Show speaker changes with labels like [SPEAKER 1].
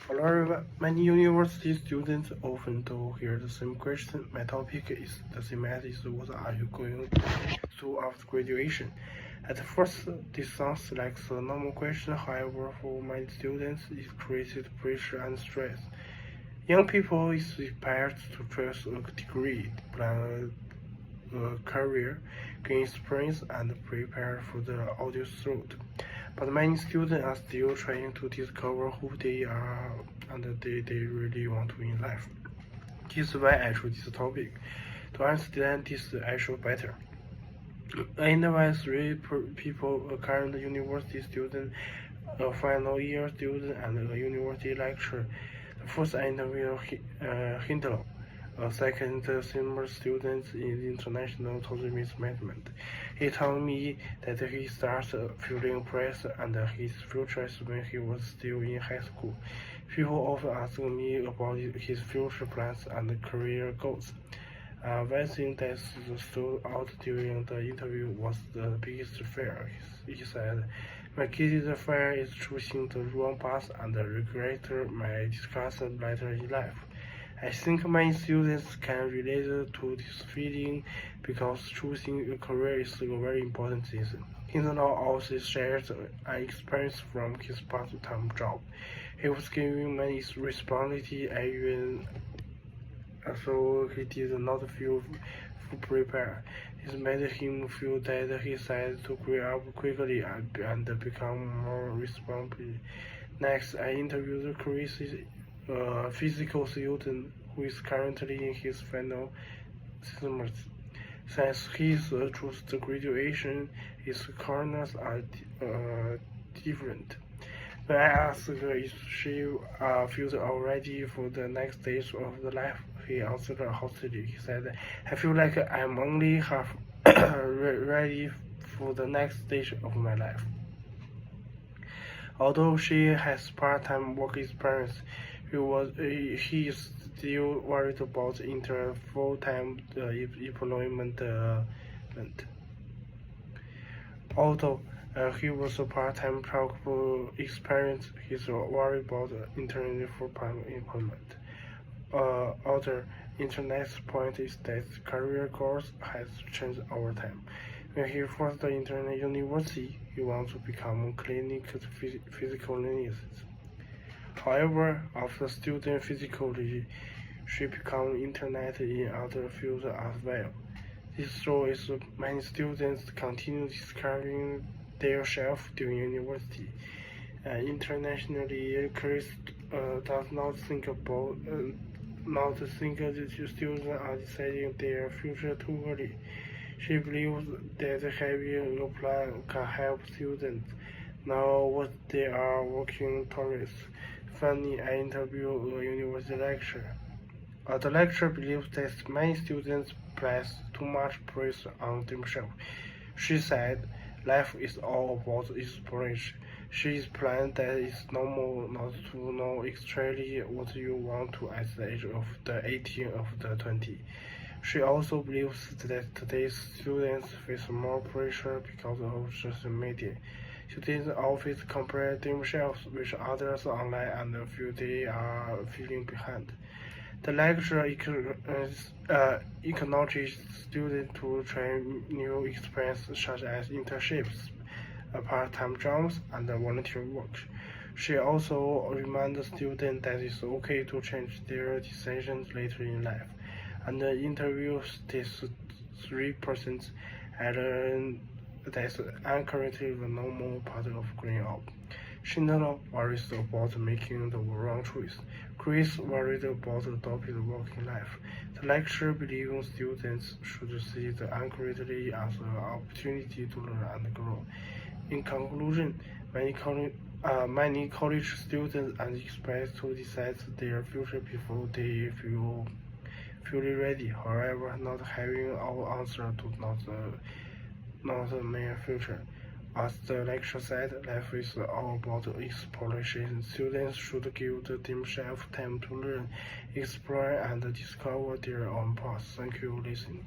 [SPEAKER 1] However, many university students often do hear the same question. My topic is the same as is what are you going to after graduation? At first, this sounds like a normal question. However, for many students, it created pressure and stress. Young people is required to choose a degree, plan a career, gain experience, and prepare for the audio road. But many students are still trying to discover who they are and they really want to in life. This is why I chose this topic, to understand this issue better. I invite three people: a current university student, a final year student, and a university lecturer. The first I interviewed Hindler, a second senior student in international tourism management. He told me that he started feeling pressed and his future when he was still in high school. People often ask me about his future plans and career goals. One thing that stood out during the interview was the biggest fear. He said, "My greatest fear is choosing the wrong path and regret my decisions later in life." I think many students can relate to this feeling because choosing a career is a very important thing. Hindle also shared an experience from his part-time job. He was given many responsibilities even so he did not feel prepared. This made him feel that he had to grow up quickly and become more responsible. Next, I interviewed Chris, a physical student who is currently in his final semester. Since his just graduation, his courses are different. When I asked her if she feels ready for the next stage of the life, he answered hastily. He said, "I feel like I'm only half ready for the next stage of my life." Although she has part-time work experience, he is still worried about entering full-time employment. Although he was a part-time practical experience, he's worried about entering full-time employment. Other internet point is that career goals has changed over time. When he first entered university, he wanted to become a clinical physical linguist. However, after studying physically, she became interested in other fields as well. This shows many students continue discovering their self during university. Internationally, Chris does not think that students are deciding their future too early. She believes that having a plan can help students know what they are working towards. Finally, I interviewed a university lecturer. The lecturer believes that many students place too much pressure on themselves. She said, "Life is all about exploration." She explained that it's normal not to know exactly what you want to at the age of the 18 of the 20. She also believes that today's students face more pressure because of social media. Students always compare themselves with others online and feel they are feeling behind. The lecturer encourages students to try new experiences such as internships, part-time jobs, and volunteer work. She also reminds students that it's okay to change their decisions later in life, and interviews these 3% and learn that's currently the normal part of growing up. Schindler worries about making the wrong choice. Chris worried about adopting working life. The lecturer believes students should see the uncertainty as an opportunity to learn and grow. In conclusion, many college students are expected to decide their future before they feel fully ready. However, not having all answers does not mean future. As the lecturer said, life is all about exploration. Students should give themselves time to learn, explore, and discover their own path. Thank you for listening.